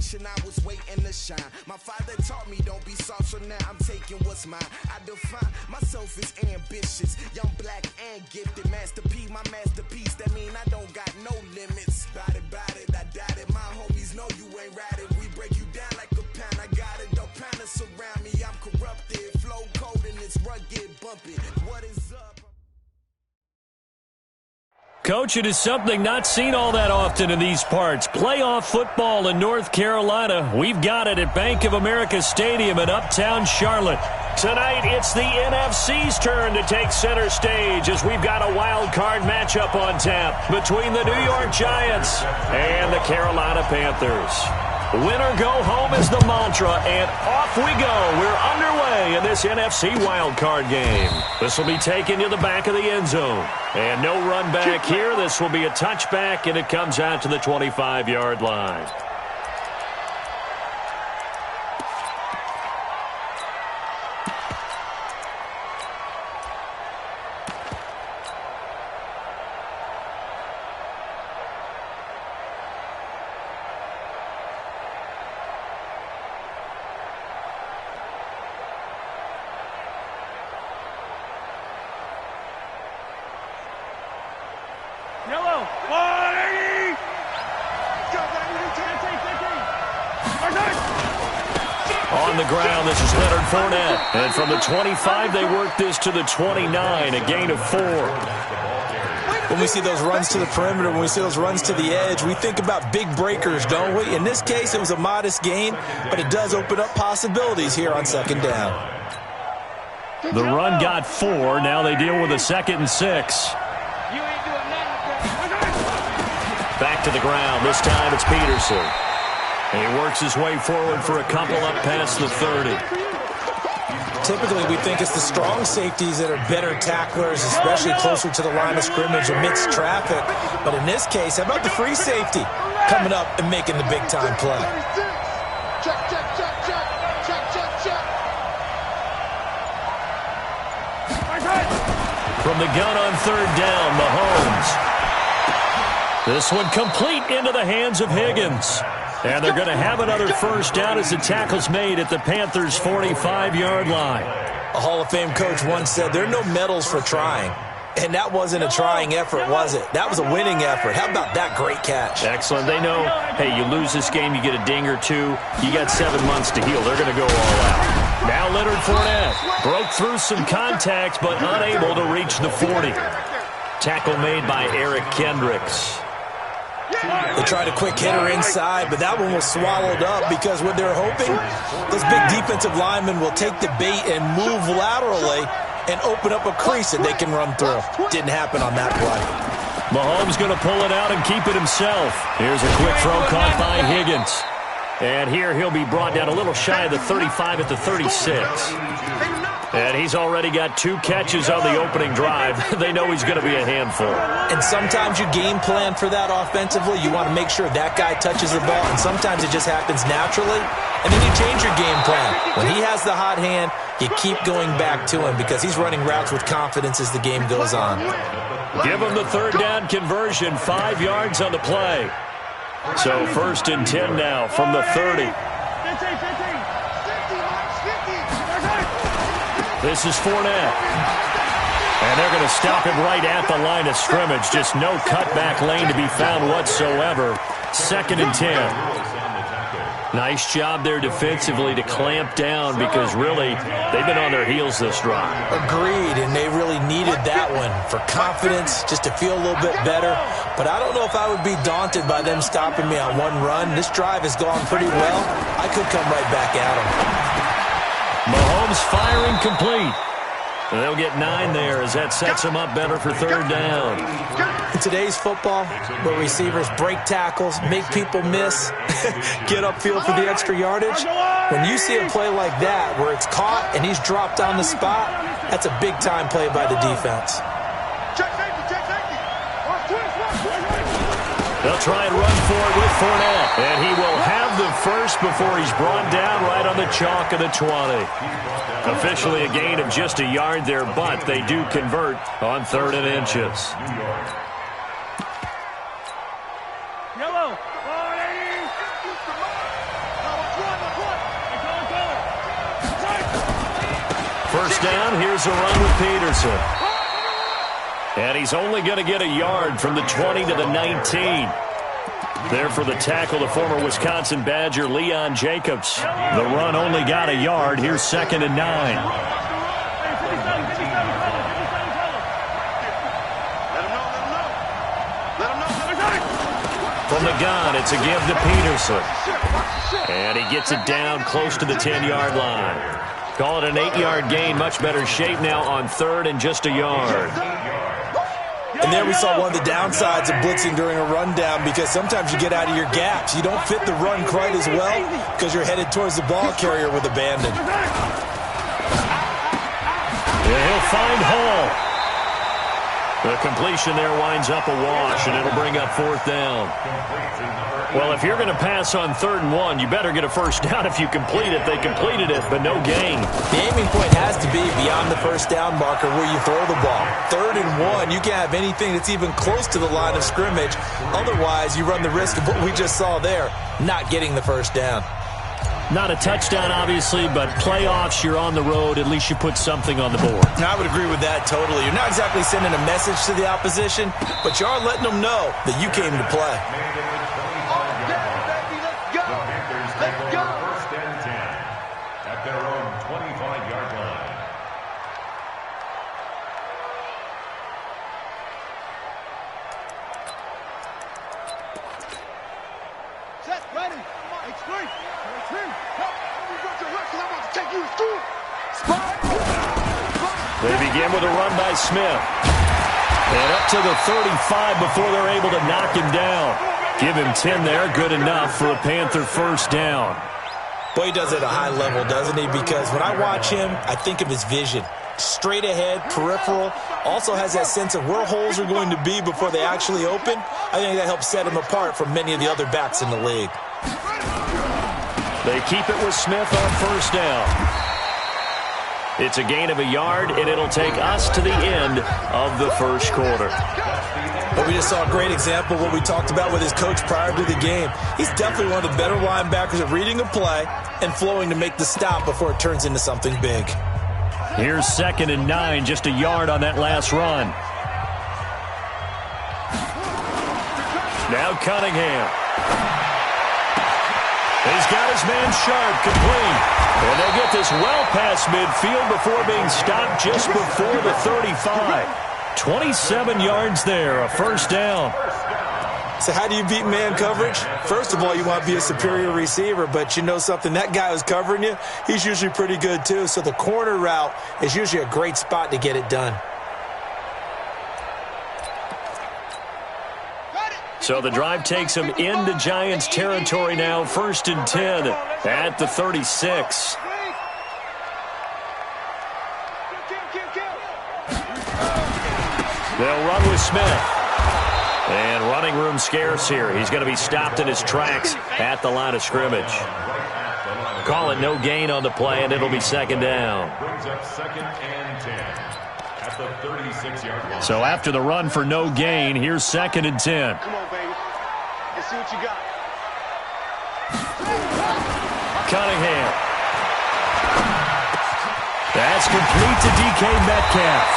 generation, I was waiting to shine. My father taught me don't be soft, so now I'm taking what's mine. I define myself as ambitious, young, black, and gifted. Master P, my masterpiece, that mean I don't got no limits. Bout it, I doubt it. My homies know you ain't ratted. We break you down like a pound. I got it, don't pound us around me. I'm corrupted, flow cold and it's rugged, bumpy. What is up? Coach, it is something not seen all that often in these parts. Playoff football in North Carolina. We've got it at Bank of America Stadium in Uptown Charlotte. Tonight, it's the NFC's turn to take center stage as we've got a wild card matchup on tap between the New York Giants and the Carolina Panthers. Win or go home is the mantra, and off we go. We're underway in this NFC wildcard game. This will be taken to the back of the end zone. And no run back here. This will be a touchback, and it comes out to the 25-yard line. On the ground, this is Leonard Fournette. And from the 25, they work this to the 29, a gain of 4. When we see those runs to the perimeter, when we see those runs to the edge, we think about big breakers, don't we? In this case, it was a modest gain, but it does open up possibilities here on second down. The run got 4. Now they deal with a 2nd and 6. Back to the ground. This time it's Peterson. And he works his way forward for a couple up past the 30. Typically, we think it's the strong safeties that are better tacklers, especially closer to the line of scrimmage amidst traffic. But in this case, how about the free safety coming up and making the big-time play? From the gun on 3rd down, Mahomes. This one complete into the hands of Higgins. And they're going to have another first down as the tackle's made at the Panthers' 45-yard line. A Hall of Fame coach once said, there are no medals for trying. And that wasn't a trying effort, was it? That was a winning effort. How about that great catch? Excellent. They know, hey, you lose this game, you get a ding or two. You got 7 months to heal. They're going to go all out. Now Leonard Fournette broke through some contacts, but unable to reach the 40. Tackle made by Eric Kendricks. They tried a quick hitter inside, but that one was swallowed up because what they're hoping, those big defensive linemen will take the bait and move laterally and open up a crease that they can run through. Didn't happen on that play. Mahomes going to pull it out and keep it himself. Here's a quick throw caught by Higgins. And here he'll be brought down a little shy of the 35 at the 36. And he's already got 2 catches on the opening drive. They know he's going to be a handful. And sometimes you game plan for that offensively. You want to make sure that guy touches the ball, and sometimes it just happens naturally. And then you change your game plan. When he has the hot hand, you keep going back to him because he's running routes with confidence as the game goes on. Give him the 3rd down conversion, 5 yards on the play. So 1st and 10 now from the 30. This is Fournette. And they're going to stop him right at the line of scrimmage. Just no cutback lane to be found whatsoever. 2nd and 10. Nice job there defensively to clamp down because really they've been on their heels this drive. Agreed, and they really needed that one for confidence, just to feel a little bit better. But I don't know if I would be daunted by them stopping me on one run. This drive has gone pretty well. I could come right back at them. Mahomes firing complete. And they'll get 9 there as that sets him up better for 3rd down. In today's football, where receivers break tackles, make people miss, get upfield for the extra yardage, when you see a play like that where it's caught and he's dropped on the spot, that's a big-time play by the defense. They'll try and run for it with Fournette. And he will have the first before he's brought down right on the chalk of the 20. Officially a gain of just a yard there, but they do convert on 3rd and inches. first down. Here's a run with Peterson. And he's only going to get a yard from the 20 to the 19. There for the tackle, the former Wisconsin Badger, Leon Jacobs. The run only got a yard. Here's 2nd and 9. From the gun, it's a give to Peterson. And he gets it down close to the 10-yard line. Call it an 8-yard gain. Much better shape now on 3rd and just a yard. And there we saw one of the downsides of blitzing during a rundown, because sometimes you get out of your gaps. You don't fit the run quite as well because you're headed towards the ball carrier with abandon. Yeah, he'll find Hall. The completion there winds up a wash, and it'll bring up 4th down. Well, if you're going to pass on 3rd and 1, you better get a first down if you complete it. They completed it, but no gain. The aiming point has to be beyond the first down marker where you throw the ball. 3rd and 1, you can't have anything that's even close to the line of scrimmage. Otherwise, you run the risk of what we just saw there, not getting the first down. Not a touchdown, obviously, but playoffs, you're on the road. At least you put something on the board. I would agree with that totally. You're not exactly sending a message to the opposition, but you are letting them know that you came to play. Let's go. First and 10 at their own 25-yard line. Set, ready. H3. They begin with a run by Smith. And up to the 35 before they're able to knock him down. Give him 10 there. Good enough for a Panther first down. Boy, he does it at a high level, doesn't he? Because when I watch him, I think of his vision. Straight ahead, peripheral. Also has that sense of where holes are going to be before they actually open. I think that helps set him apart from many of the other backs in the league. They keep it with Smith on first down. It's a gain of a yard, and it'll take us to the end of the first quarter. But we just saw a great example of what we talked about with his coach prior to the game. He's definitely one of the better linebackers at reading a play and flowing to make the stop before it turns into something big. Here's 2nd and 9, just a yard on that last run. Now Cunningham. He's got his man Sharp complete. And they'll get this well past midfield before being stopped just before the 35. 27 yards there, a first down. So how do you beat man coverage? First of all, you want to be a superior receiver, but you know something, that guy who's covering you, he's usually pretty good too. So the corner route is usually a great spot to get it done. So the drive takes him into Giants territory now. 1st and 10 at the 36. They'll run with Smith. And running room scarce here. He's going to be stopped in his tracks at the line of scrimmage. Call it no gain on the play, and it'll be 2nd down. Brings up 2nd and 10 at the 36-yard line. So after the run for no gain, here's 2nd and 10. Come on, baby. Let's see what you got. Cunningham. That's complete to DK Metcalf.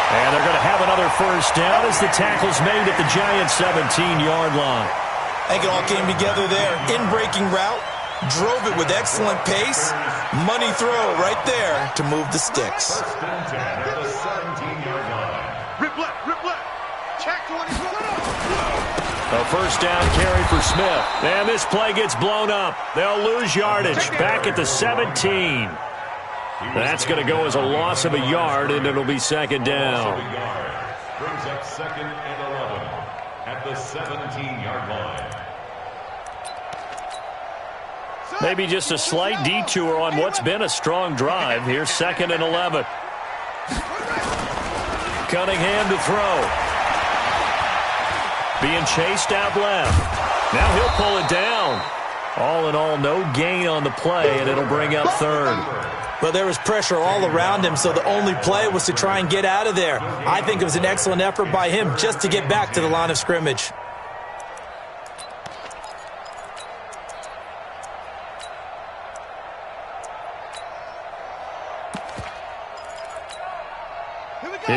And they're going to have another first down as the tackle's made at the Giants' 17-yard line. I think it all came together there. In-breaking route, drove it with excellent pace. Money throw right there to move the sticks. First and 10 at the 17-yard line. Rip left, rip left. Check 20. A first down carry for Smith. And this play gets blown up. They'll lose yardage back at the 17. That's going to go as a loss of a yard, and it'll be 2nd down. Brings up 2nd and 11 at the 17-yard line. Maybe just a slight detour on what's been a strong drive. Here's 2nd and 11. Cunningham to throw. Being chased out left. Now he'll pull it down. All in all, no gain on the play, and it'll bring up 3rd. Well, there was pressure all around him, so the only play was to try and get out of there. I think it was an excellent effort by him just to get back to the line of scrimmage.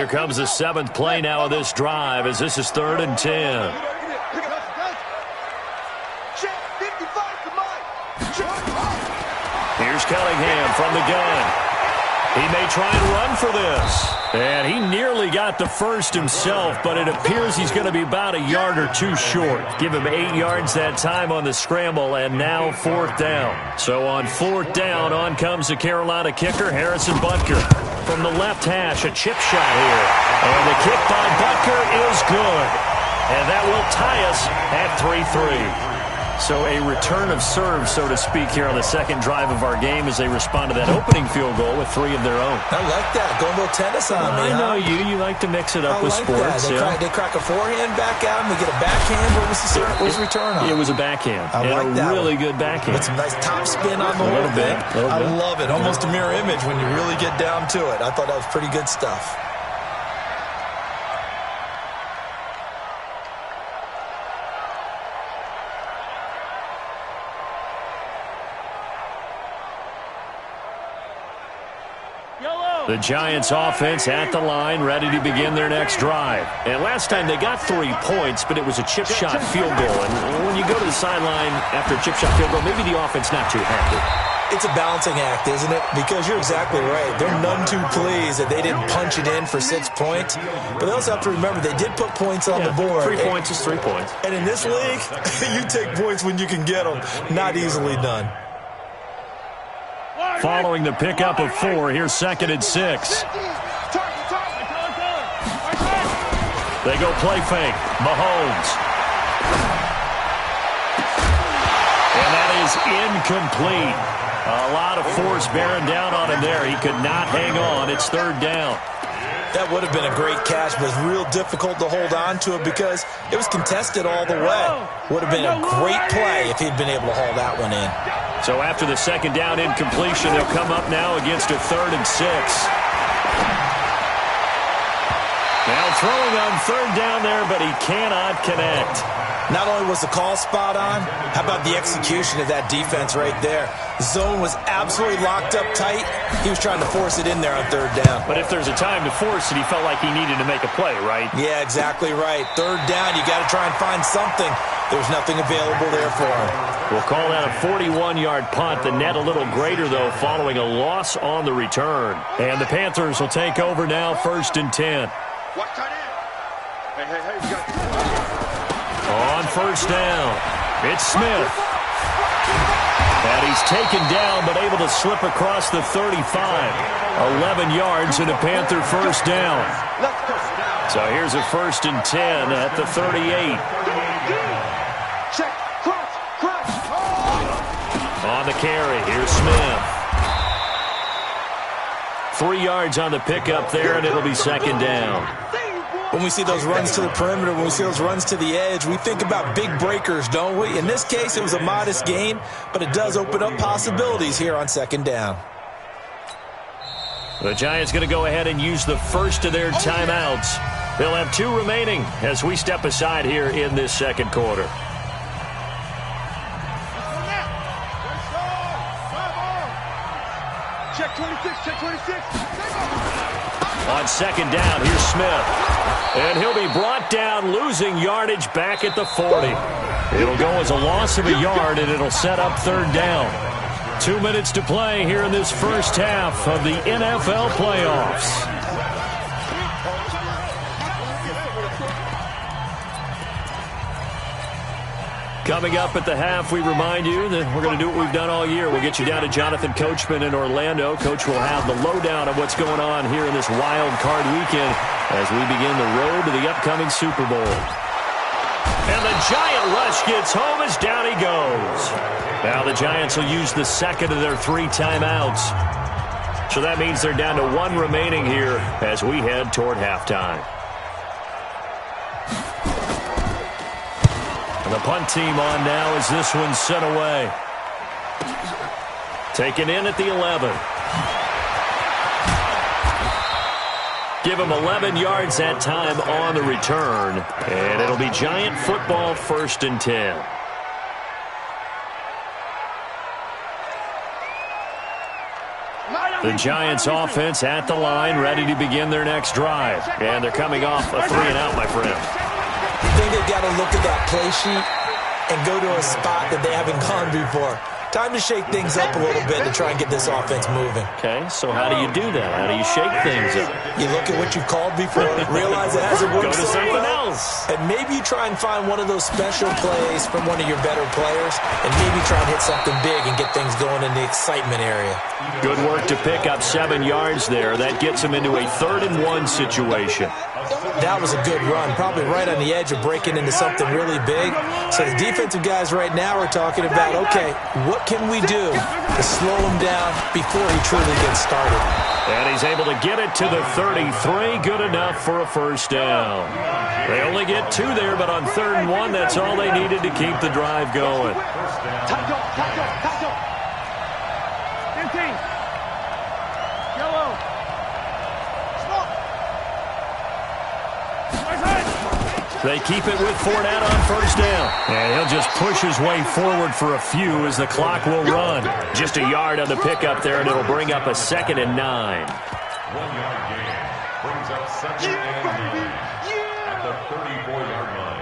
Here comes the 7th play now of this drive as this is 3rd and 10. Here's Cunningham from the gun. He may try and run for this. And he nearly got the first himself, but it appears he's going to be about a yard or two short. Give him 8 yards that time on the scramble, and now 4th down. So on 4th down, on comes the Carolina kicker, Harrison Butker. From the left hash, a chip shot here. And the kick by Butker is good. And that will tie us at 3-3. So a return of serve, so to speak, here on the second drive of our game as they respond to that opening field goal with 3 of their own. I like that. Go a little tennis on me. I know you. You like to mix it up with sports. They crack a forehand back at him. They get a backhand. What was the return on? It was a backhand. I like that. Really good backhand. With some nice top spin on the whole thing. I love it. Almost a mirror image when you really get down to it. I thought that was pretty good stuff. The Giants offense at the line, ready to begin their next drive. And last time they got 3 points, but it was a chip shot field goal. And when you go to the sideline after a chip shot field goal, maybe the offense not too happy. It's a balancing act, isn't it? Because you're exactly right. They're none too pleased that they didn't punch it in for 6 points. But they also have to remember they did put points on the board. 3 points is 3 points. And in this league, you take points when you can get them. Not easily done. Following the pickup of 4, here's 2nd and 6. They go play fake. Mahomes. And that is incomplete. A lot of force bearing down on him there. He could not hang on. It's 3rd down. That would have been a great catch, but it's real difficult to hold on to it because it was contested all the way. Would have been a great play if he'd been able to haul that one in. So after the 2nd down incompletion, they'll come up now against a 3rd and 6. Now throwing on 3rd down there, but he cannot connect. Not only was the call spot on, how about the execution of that defense right there? Zone was absolutely locked up tight. He was trying to force it in there on 3rd down. But if there's a time to force it, he felt like he needed to make a play, right? Yeah, exactly right. 3rd down, you got to try and find something. There's nothing available there for him. We'll call that a 41-yard punt. The net a little greater, though, following a loss on the return. And the Panthers will take over now, 1st and 10. Watch tight end. Hey, you got On 1st down, it's Smith. And he's taken down, but able to slip across the 35. 11 yards and a Panther 1st down. So here's a 1st and 10 at the 38. check, cross. On the carry, here's Smith. 3 yards on the pickup there, and it'll be 2nd down. When we see those runs to the perimeter, when we see those runs to the edge, we think about big breakers, don't we? In this case, it was a modest gain, but it does open up possibilities here on 2nd down. The Giants going to go ahead and use the first of their timeouts. They'll have 2 remaining as we step aside here in this 2nd quarter. Check 26. On 2nd down, here's Smith. And he'll be brought down, losing yardage back at the 40. It'll go as a loss of a yard, and it'll set up 3rd down. 2 minutes to play here in this first half of the NFL playoffs. Coming up at the half, we remind you that we're going to do what we've done all year. We'll get you down to Jonathan Coachman in Orlando. Coach will have the lowdown of what's going on here in this wild card weekend as we begin the road to the upcoming Super Bowl. And the Giant rush gets home as down he goes. Now the Giants will use the 2nd of their 3 timeouts. So that means they're down to 1 remaining here as we head toward halftime. The punt team on now as this one's sent away. Taken in at the 11. Give him 11 yards that time on the return. And it'll be Giant football 1st and 10. Line The Giants offense at the line, ready to begin their next drive. And they're coming off a 3-and-out, my friend. I think they've got to look at that play sheet and go to a spot that they haven't gone before. Time to shake things up a little bit to try and get this offense moving. Okay, so how do you do that? How do you shake things up? You look at what you've called before, realize it hasn't worked Go to so something well, else. and maybe you try and find one of those special plays from one of your better players, and maybe try and hit something big and get things going in the excitement area. Good work to pick up 7 yards there. That gets them into a 3rd-and-1 situation. That was a good run, probably right on the edge of breaking into something really big. So the defensive guys right now are talking about, okay, what can we do to slow him down before he truly gets started? And he's able to get it to the 33. Good enough for a 1st down. They only get 2 there, but on 3rd-and-1, that's all they needed to keep the drive going. Tackle. Empty. Yellow. Stop. They keep it with Fournette on 1st down. And he'll just push his way forward for a few as the clock will run. Just a yard on the pickup there, and it'll bring up a 2nd and 9. 1-yard gain brings up 2nd and 9 at the 34-yard line.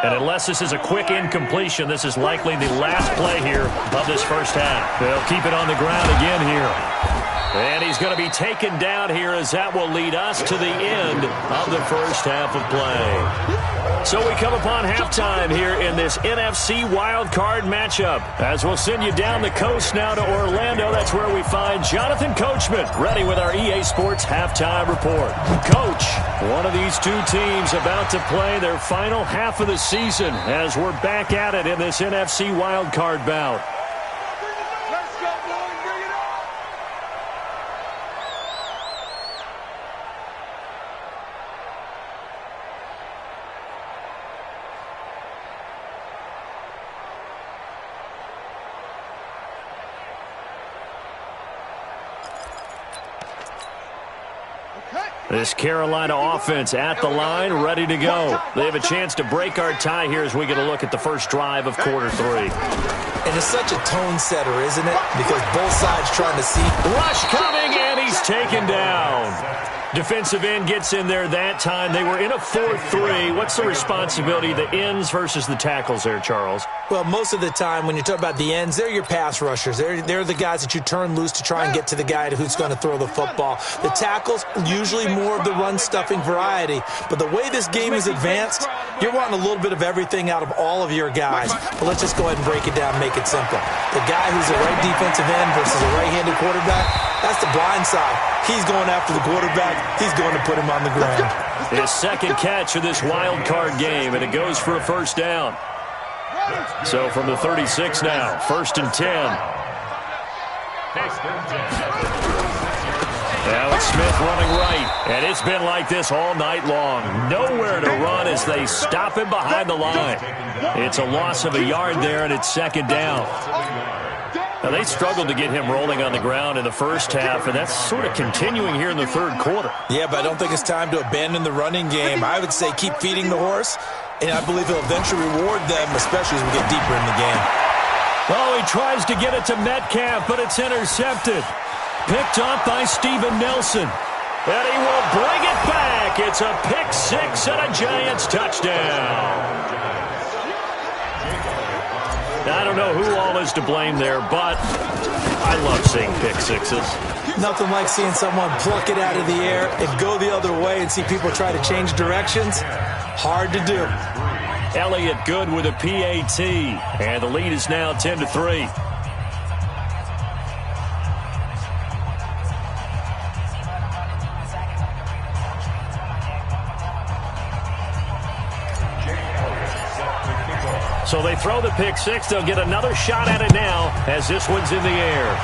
And unless this is a quick incompletion, this is likely the last play here of this 1st half. They'll keep it on the ground again here. And he's going to be taken down here as that will lead us to the end of the 1st half of play. So we come upon halftime here in this NFC wildcard matchup. As we'll send you down the coast now to Orlando, that's where we find Jonathan Coachman ready with our EA Sports halftime report. Coach, one of these 2 teams about to play their final half of the season as we're back at it in this NFC wildcard bout. Let's go, boys. Bring it on. This Carolina offense at the line, ready to go. They have a chance to break our tie here as we get a look at the first drive of quarter 3. And it's such a tone setter, isn't it? Because both sides trying to see. Rush coming, and he's taken down. Defensive end gets in there that time. They were in a 4-3. What's the responsibility, the ends versus the tackles there, Charles? Well, most of the time when you talk about the ends, they're your pass rushers. They're the guys that you turn loose to try and get to the guy who's going to throw the football. The tackles, usually more of the run-stuffing variety. But the way this game is advanced, you're wanting a little bit of everything out of all of your guys. But let's just go ahead and break it down and make it simple. The guy who's a right defensive end versus a right-handed quarterback, that's the blind side. He's going after the quarterback. He's going to put him on the ground. His 2nd catch of this wild card game, and it goes for a 1st down. So from the 36 now, 1st and 10. 1st and 10. Now it's Smith running right, and it's been like this all night long. Nowhere to run as they stop him behind the line. It's a loss of a yard there, and it's 2nd down. Now, they struggled to get him rolling on the ground in the 1st half, and that's sort of continuing here in the 3rd quarter. Yeah, but I don't think it's time to abandon the running game. I would say keep feeding the horse, and I believe he'll eventually reward them, especially as we get deeper in the game. Oh, he tries to get it to Metcalf, but it's intercepted. Picked up by Steven Nelson. And he will bring it back. It's a pick 6 and a Giants touchdown. I don't know who all is to blame there, but I love seeing pick 6s. Nothing like seeing someone pluck it out of the air and go the other way and see people try to change directions. Hard to do. Elliott good with a PAT, and the lead is now 10-3. So they throw the pick 6. They'll get another shot at it now as this one's in the air.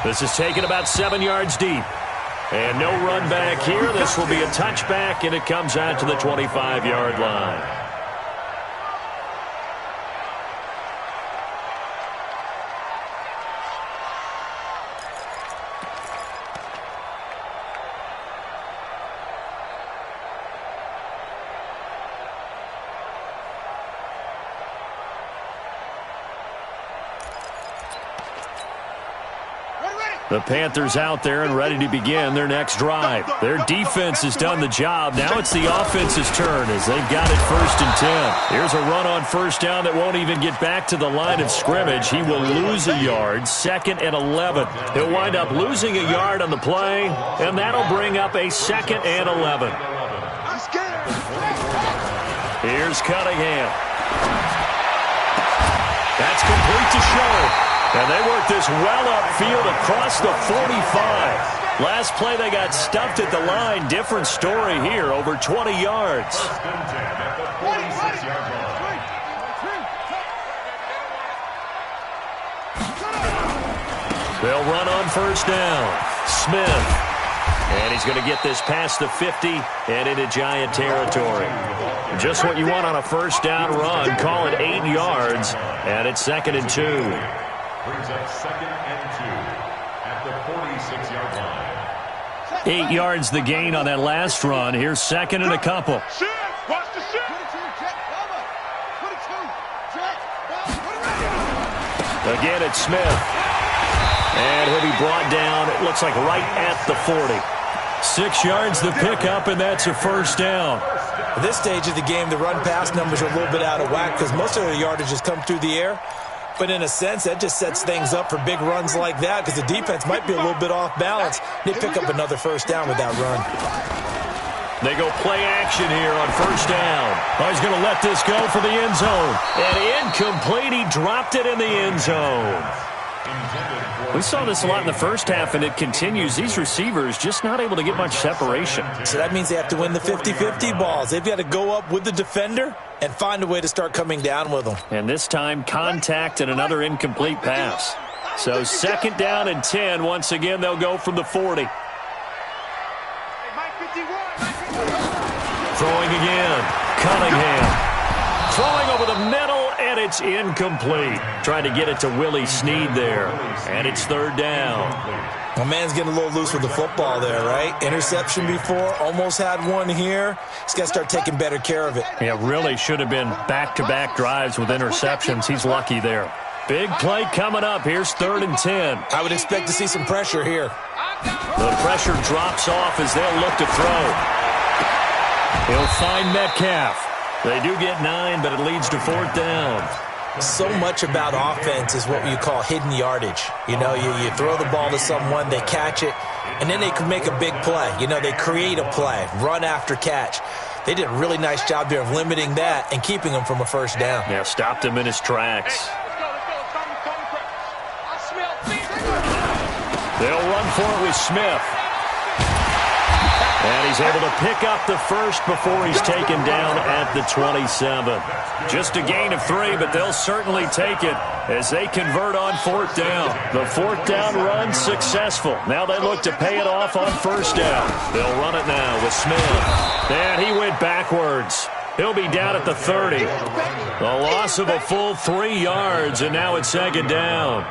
This is taken about 7 yards deep. And no run back here. This will be a touchback, and it comes out to the 25-yard line. The Panthers out there and ready to begin their next drive. Their defense has done the job. Now it's the offense's turn as they've got it 1st and 10. Here's a run on 1st down that won't even get back to the line of scrimmage. He will lose a yard, 2nd and 11. He'll wind up losing a yard on the play, and that'll bring up a 2nd and 11. Here's Cunningham. That's complete to Show. And they work this well upfield across the 45. Last play they got stuffed at the line. Different story here, over 20 yards. They'll run on 1st down. Smith. And he's going to get this past the 50 and into Giant territory. Just what you want on a 1st down run. Call it 8 yards. And it's 2nd and 2. Brings up 2nd and 2 at the 46-yard line. 8 yards the gain on that last run. Here's 2nd and a couple. Watch the shit. Again, it's Smith. And he'll be brought down, it looks like right at the 40. 6 yards the pickup, and that's a 1st down. At this stage of the game, the run-pass numbers are a little bit out of whack because most of their yardage has come through the air. But in a sense, that just sets things up for big runs like that because the defense might be a little bit off balance. They pick up another 1st down with that run. They go play action here on 1st down. Oh, he's going to let this go for the end zone. And incomplete. He dropped it in the end zone. We saw this a lot in the first half, and it continues. These receivers just not able to get much separation. So that means they have to win the 50-50 balls. They've got to go up with the defender and find a way to start coming down with them. And this time, contact and another incomplete pass. So 2nd down and 10. Once again, they'll go from the 40. Throwing again. Cunningham. Throwing over the middle, and it's incomplete. Trying to get it to Willie Snead there. And it's 3rd down. My man's getting a little loose with the football there, right? Interception before, almost had one here. He's got to start taking better care of it. Yeah, really should have been back-to-back drives with interceptions. He's lucky there. Big play coming up. Here's 3rd and 10. I would expect to see some pressure here. The pressure drops off as they'll look to throw. He'll find Metcalf. They do get 9, but it leads to 4th down. So much about offense is what you call hidden yardage. You know, you throw the ball to someone, they catch it, and then they can make a big play. You know, they create a play, run after catch. They did a really nice job there of limiting that and keeping him from a 1st down. Yeah, stopped him in his tracks. They'll run for it with Smith. And he's able to pick up the 1st before he's taken down at the 27. Just a gain of 3, but they'll certainly take it as they convert on 4th down. The 4th down run successful. Now they look to pay it off on 1st down. They'll run it now with Smith. And he went backwards. He'll be down at the 30. A loss of a full 3 yards, and now it's 2nd down.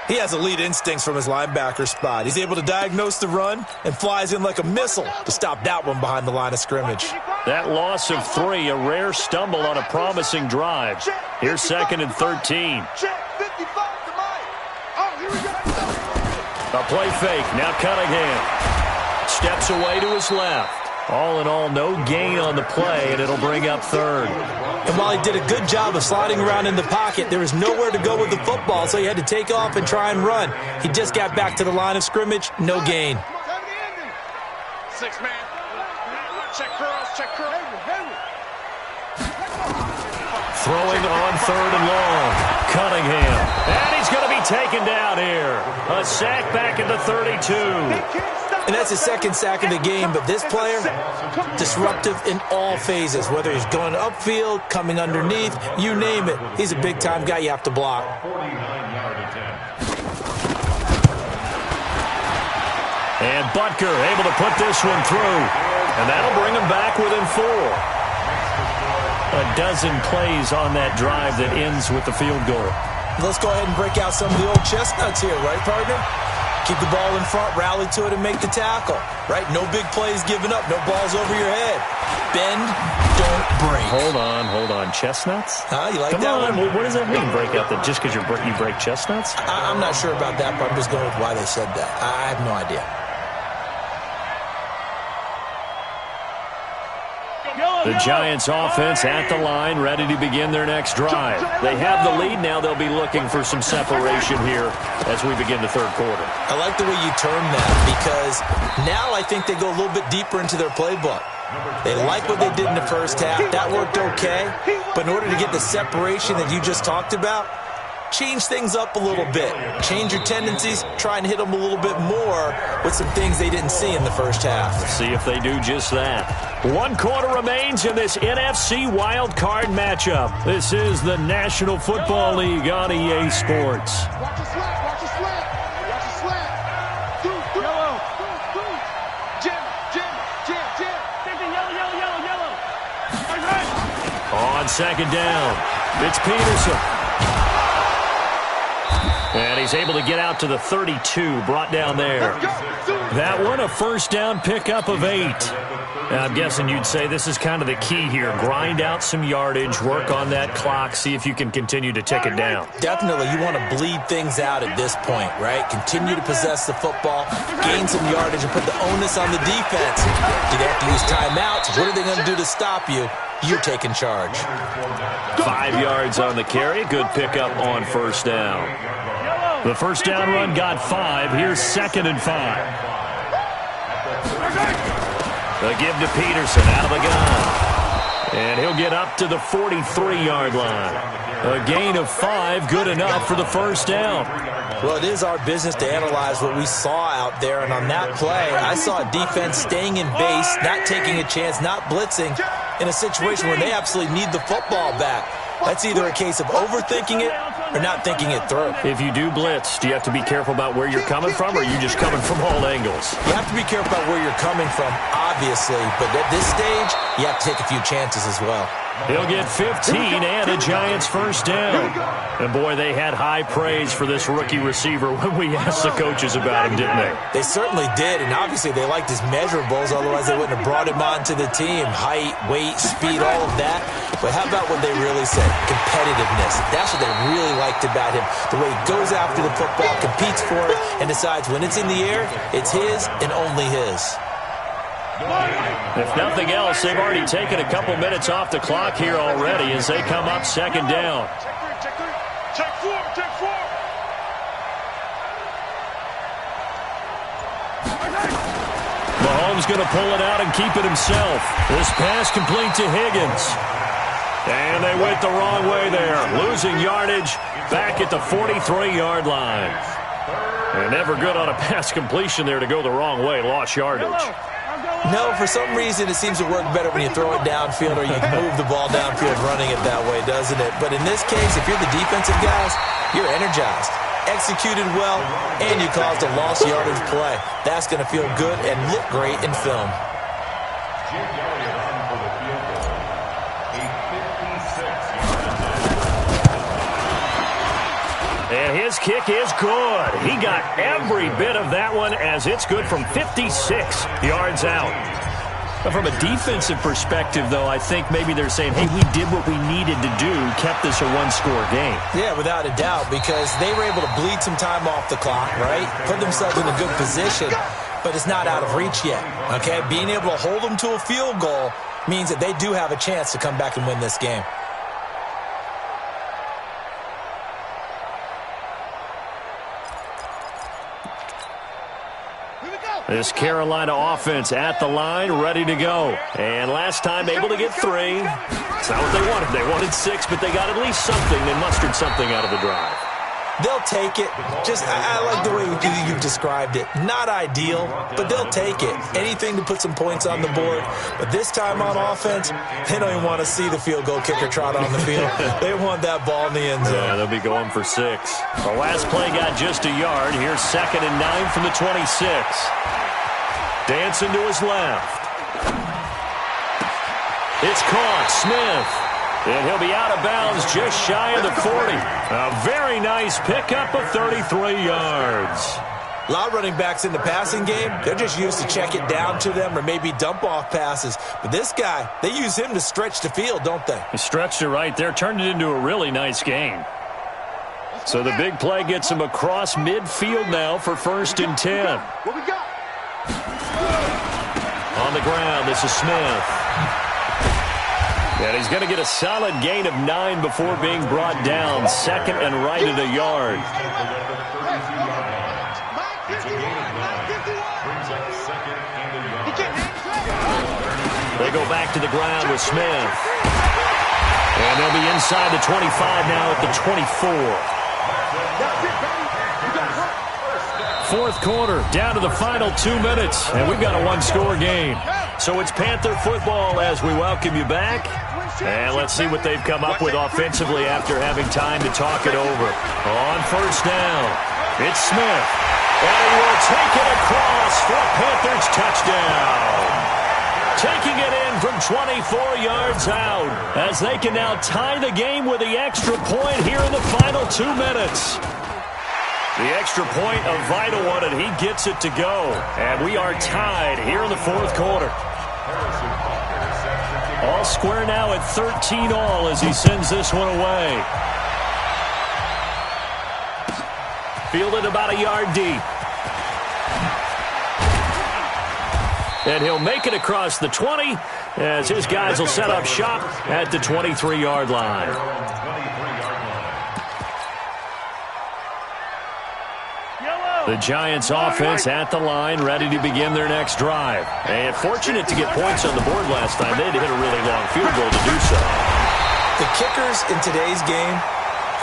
He has elite instincts from his linebacker spot. He's able to diagnose the run and flies in like a missile to stop that one behind the line of scrimmage. That loss of 3, a rare stumble on a promising drive. Here's 2nd and 13. A play fake. Now Cunningham steps away to his left. All in all, no gain on the play, and it'll bring up 3rd. And while he did a good job of sliding around in the pocket, there was nowhere to go with the football, so he had to take off and try and run. He just got back to the line of scrimmage, no gain. 6-man. Check curls, check curls. Throwing on 3rd and long. Cunningham. And he's going to be taken down here. A sack back at the 32. And that's his 2nd sack of the game, but this player, disruptive in all phases, whether he's going upfield, coming underneath, you name it. He's a big-time guy you have to block. 49-yard attempt. And Butker able to put this one through. And that'll bring him back within 4. A dozen plays on that drive that ends with the field goal. Let's go ahead and break out some of the old chestnuts here, right, partner? Keep the ball in front, rally to it, and make the tackle, right? No big plays given up, no balls over your head. Bend, don't break. Hold on. Chestnuts? You like Come that on. one? What does that mean, break out? That just because you break chestnuts? I'm not sure about that, but I'm just going with why they said that. I have no idea. The Giants offense at the line, ready to begin their next drive. They have the lead. Now they'll be looking for some separation here as we begin the third quarter. I like the way you term that because now I think they go a little bit deeper into their playbook. They like what they did in the first half. That worked okay. But in order to get the separation that you just talked about, change things up a little bit. Change your tendencies. Try and hit them a little bit more with some things they didn't see in the first half. Let's see if they do just that. 1 quarter remains in this NFC Wild Card matchup. This is the National Football League on EA Sports. Watch the slant. Watch the slant. Watch the slant. Yellow. Jim. Yellow. On second down, it's Peterson. And he's able to get out to the 32, brought down there. That one, a first down pickup of 8. I'm guessing you'd say this is kind of the key here. Grind out some yardage, work on that clock, see if you can continue to tick it down. Definitely, you want to bleed things out at this point, right? Continue to possess the football, gain some yardage, and put the onus on the defense. Do they have to use timeouts? What are they going to do to stop you? You're taking charge. 5 yards on the carry. Good pickup on first down. The first down run got 5. Here's 2nd and 5. The give to Peterson out of the gun. And he'll get up to the 43-yard line. A gain of 5, good enough for the first down. Well, it is our business to analyze what we saw out there. And on that play, I saw a defense staying in base, not taking a chance, not blitzing in a situation where they absolutely need the football back. That's either a case of overthinking it or not thinking it through. If you do blitz, do you have to be careful about where you're coming from, or are you just coming from all angles? You have to be careful about where you're coming from, obviously, but at this stage, you have to take a few chances as well. He'll get 15 and a Giants first down. And boy, they had high praise for this rookie receiver when we asked the coaches about him, didn't they? They certainly did, and obviously they liked his measurables, otherwise they wouldn't have brought him onto the team. Height, weight, speed, all of that. But how about what they really said? Competitiveness. That's what they really liked about him. The way he goes after the football, competes for it, and decides when it's in the air, it's his and only his. If nothing else, they've already taken a couple minutes off the clock here already as they come up second down. Check four. Mahomes going to pull it out and keep it himself. This pass complete to Higgins. And they went the wrong way there, losing yardage back at the 43-yard line. And never good on a pass completion there to go the wrong way, lost yardage. No, for some reason it seems to work better when you throw it downfield or you can move the ball downfield running it that way, doesn't it? But in this case, if you're the defensive guys, you're energized, executed well, and you caused a lost yardage play. That's going to feel good and look great in film. And his kick is good. He got every bit of that one as it's good from 56 yards out. But from a defensive perspective, though, I think maybe they're saying, hey, we did what we needed to do, kept this a one-score game. Yeah, without a doubt, because they were able to bleed some time off the clock, right? Put themselves in a good position, but it's not out of reach yet, okay? Being able to hold them to a field goal means that they do have a chance to come back and win this game. This Carolina offense at the line, ready to go. And last time able to get 3. It's not what they wanted. They wanted 6, but they got at least something. They mustered something out of the drive. They'll take it. I like the way you've described it. Not ideal, but they'll take it. Anything to put some points on the board. But this time on offense, they don't even want to see the field goal kicker trot on the field. They want that ball in the end zone. Yeah, they'll be going for 6. The last play got just a yard. Here's 2nd and 9 from the 26. Dancing to his left. It's caught. Smith. And he'll be out of bounds just shy of the 40. A very nice pickup of 33 yards. A lot of running backs in the passing game, they're just used to check it down to them or maybe dump off passes. But this guy, they use him to stretch the field, don't they? He stretched it right there, turned it into a really nice game. So the big play gets him across midfield now for 1st and 10. What we got? On the ground, this is Smith. And he's going to get a solid gain of 9 before being brought down. 2nd and right at a yard. They go back to the ground with Smith. And they'll be inside the 25 now at the 24. 4th quarter, down to the final 2 minutes, and we've got a one-score game. So it's Panther football as we welcome you back. And let's see what they've come up with offensively after having time to talk it over. On 1st down, it's Smith. And he will take it across for a Panthers touchdown. Taking it in from 24 yards out as they can now tie the game with the extra point here in the final 2 minutes. The extra point, a vital one, and he gets it to go. And we are tied here in the 4th quarter. All square now at 13 all as he sends this one away. Fielded about a yard deep. And he'll make it across the 20 as his guys will set up shop at the 23-yard line. The Giants offense at the line, ready to begin their next drive. And fortunate to get points on the board last time. They had to hit a really long field goal to do so. The kickers in today's game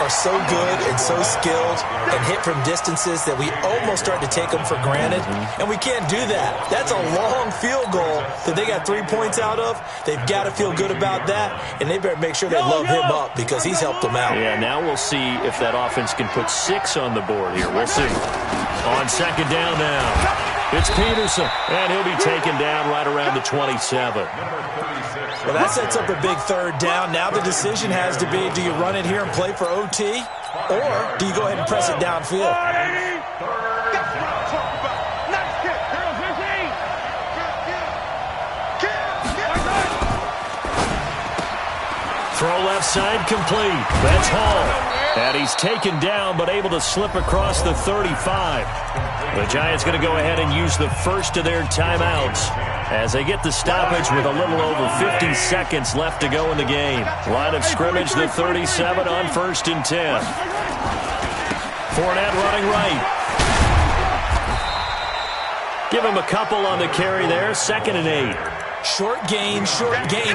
are so good and so skilled and hit from distances that we almost start to take them for granted, and we can't do that. That's a long field goal that they got 3 points out of. They've got to feel good about that, and they better make sure they love him up because he's helped them out. Yeah, now we'll see if that offense can put 6 on the board here. We'll see. On 2nd down now, it's Peterson, and he'll be taken down right around the 27. Well, that sets up a big 3rd down. Now the decision has to be, do you run it here and play for OT, or do you go ahead and press it downfield? Throw left side complete. That's Hall. And he's taken down but able to slip across the 35. The Giants going to go ahead and use the first of their timeouts as they get the stoppage with a little over 50 seconds left to go in the game. Line of scrimmage, the 37 on 1st and 10. Fournette running right. Give him a couple on the carry there. 2nd and 8. Short gain,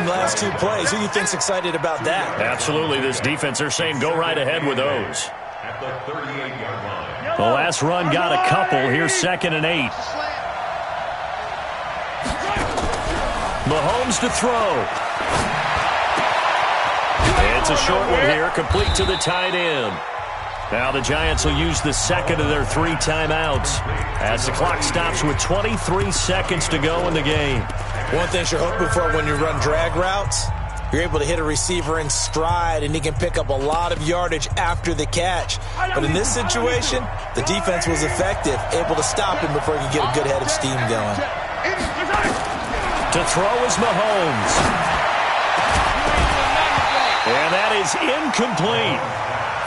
last 2 plays. Who do you think's excited about that? Absolutely. This defense, they're saying go right ahead with those. At the 38-yard line. The last run got a couple. Here's 2nd and 8. Mahomes to throw. It's a short one here, complete to the tight end. Now the Giants will use the 2nd of their 3 timeouts as the clock stops with 23 seconds to go in the game. One thing you're hoping for when you run drag routes, you're able to hit a receiver in stride, and he can pick up a lot of yardage after the catch. But in this situation, the defense was effective, able to stop him before he could get a good head of steam going. To throw is Mahomes. And that is incomplete.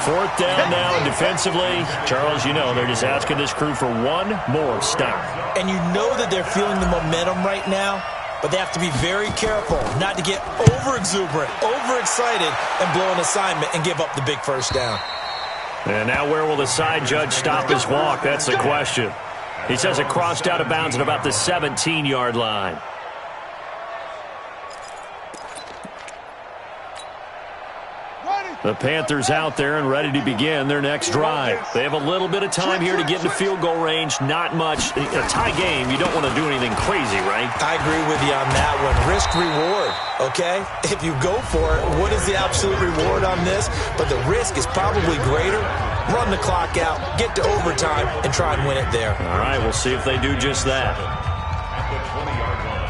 4th down now, and defensively, Charles, you know, they're just asking this crew for one more stop. And you know that they're feeling the momentum right now, but they have to be very careful not to get over-exuberant, overexcited, and blow an assignment and give up the big 1st down. And now where will the side judge stop his walk? That's the question. He says it crossed out of bounds at about the 17-yard line. The Panthers out there and ready to begin their next drive. They have a little bit of time here to get into field goal range. Not much. In a tie game, you don't want to do anything crazy, right? I agree with you on that one. Risk-reward, okay? If you go for it, what is the absolute reward on this? But the risk is probably greater. Run the clock out, get to overtime, and try and win it there. All right, we'll see if they do just that. At the 20-yard line.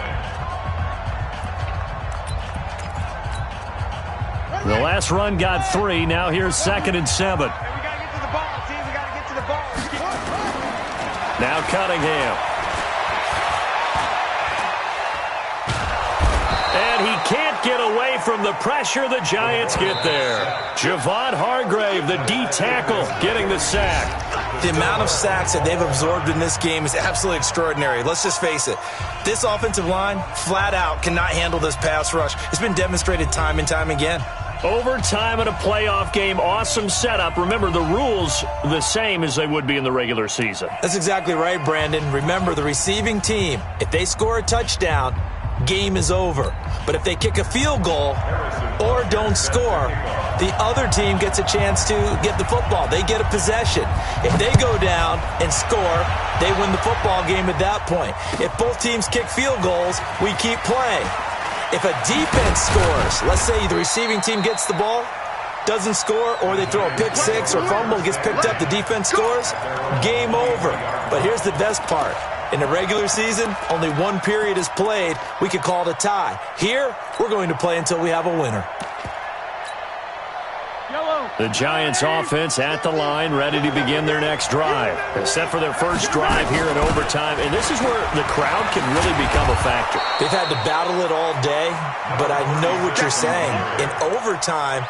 The last run got 3. Now here's 2nd and 7. We got to get to the ball, team. We got to get to the ball. Now Cunningham. And he can't get away from the pressure. The Giants get there. Javon Hargrave, the D tackle, getting the sack. The amount of sacks that they've absorbed in this game is absolutely extraordinary. Let's just face it. This offensive line, flat out, cannot handle this pass rush. It's been demonstrated time and time again. Overtime in a playoff game, awesome setup. Remember, the rules the same as they would be in the regular season. That's exactly right, Brandon. Remember, the receiving team, if they score a touchdown, game is over. But if they kick a field goal or don't score, the other team gets a chance to get the football. They get a possession. If they go down and score, they win the football game at that point. If both teams kick field goals, we keep playing. If a defense scores, let's say the receiving team gets the ball, doesn't score, or they throw a pick six or fumble, gets picked up, the defense scores, game over. But here's the best part. In the regular season, only one period is played. We could call it a tie. Here, we're going to play until we have a winner. The Giants offense at the line, ready to begin their next drive. They're set for their first drive here in overtime, and this is where the crowd can really become a factor. They've had to battle it all day, but I know what you're saying. In overtime,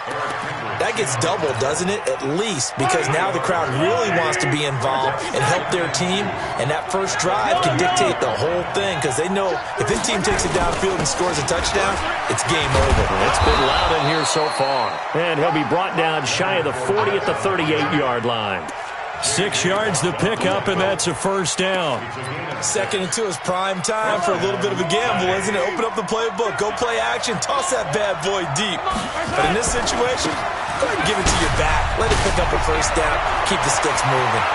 that gets doubled, doesn't it? At least, because now the crowd really wants to be involved and help their team, and that first drive can dictate the whole thing, because they know if this team takes it downfield and scores a touchdown, it's game over. It's been loud in here so far, and he'll be brought down shy of the 40 at the 38-yard line. 6 yards to pick up, and that's a first down. Second and 2 is prime time for a little bit of a gamble, isn't it? Open up the playbook, go play action, toss that bad boy deep. But in this situation, go ahead and give it to your back. Let it pick up a first down. Keep the sticks moving.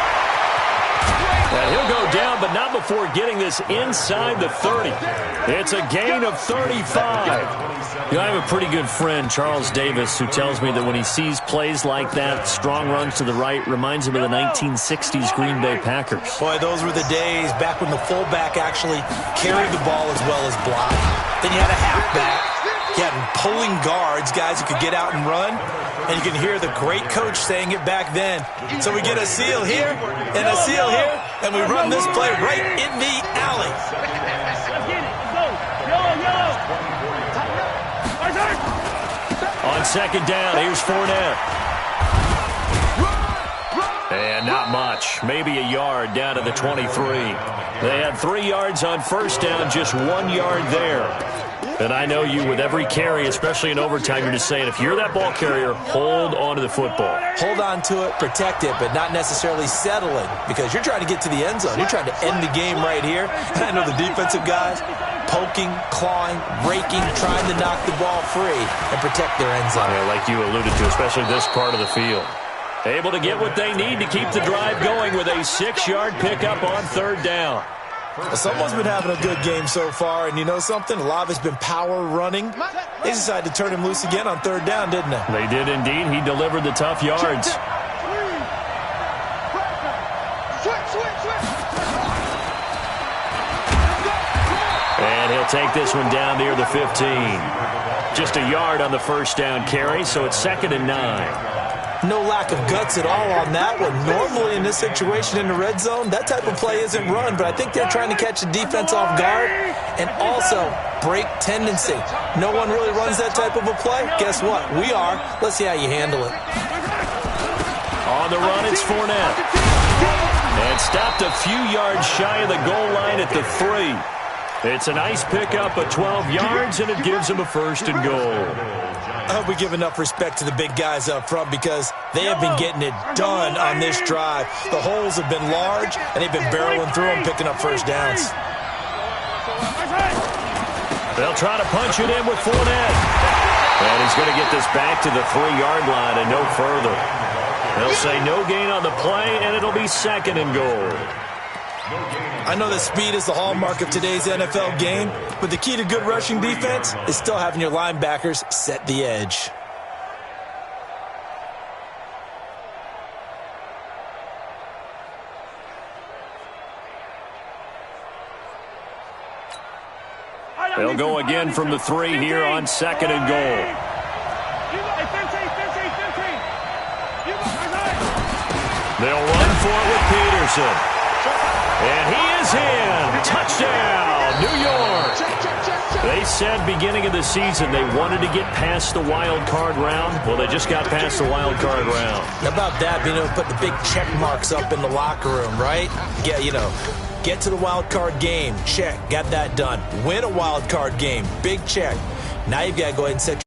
And he'll go down, but not before getting this inside the 30. It's a gain of 35. You know, I have a pretty good friend, Charles Davis, who tells me that when he sees plays like that, strong runs to the right, reminds him of the 1960s Green Bay Packers. Boy, those were the days back when the fullback actually carried the ball as well as blocked. Then you had a halfback. You had pulling guards, guys who could get out and run. And you can hear the great coach saying it back then. So we get a seal here and a seal here, and we run this play right in the alley. On second down, here's Fournette. And not much. Maybe a yard down to the 23. They had 3 yards on first down, just 1 yard there. And I know you, with every carry, especially in overtime, you're just saying, if you're that ball carrier, hold on to the football. Hold on to it, protect it, but not necessarily settle it, because you're trying to get to the end zone. You're trying to end the game right here. And I know the defensive guys poking, clawing, raking, trying to knock the ball free and protect their end zone. Yeah, like you alluded to, especially this part of the field. Able to get what they need to keep the drive going with a 6-yard pickup on third down. Well, someone's been having a good game so far, and you know something? A lot of it's been power running. They decided to turn him loose again on third down, didn't they? They did indeed. He delivered the tough yards. And he'll take this one down near the 15. Just a yard on the first down carry, so it's 2nd and 9. No lack of guts at all on that one. Normally in this situation in the red zone, that type of play isn't run, but I think they're trying to catch the defense off guard and also break tendency. No one really runs that type of a play. Guess what? We are. Let's see how you handle it. On the run, it's Fournette. And stopped a few yards shy of the goal line at the 3. It's a nice pickup of 12 yards, and it gives him a 1st and goal. I hope we give enough respect to the big guys up front, because they have been getting it done on this drive. The holes have been large, and they've been barreling through them, picking up first downs. They'll try to punch it in with Fournette. And he's going to get this back to the 3-yard line and no further. They'll say no gain on the play, and it'll be 2nd and goal. I know that speed is the hallmark of today's NFL game, but the key to good rushing defense is still having your linebackers set the edge. They'll go again from the 3 here on 2nd and goal. They'll run for it with Peterson. And he is in. Touchdown, New York. They said beginning of the season they wanted to get past the wild card round. Well, they just got past the wild card round. How about that, being able to put the big check marks up in the locker room, right? Yeah, get to the wild card game. Check. Got that done. Win a wild card game. Big check. Now you've got to go ahead and set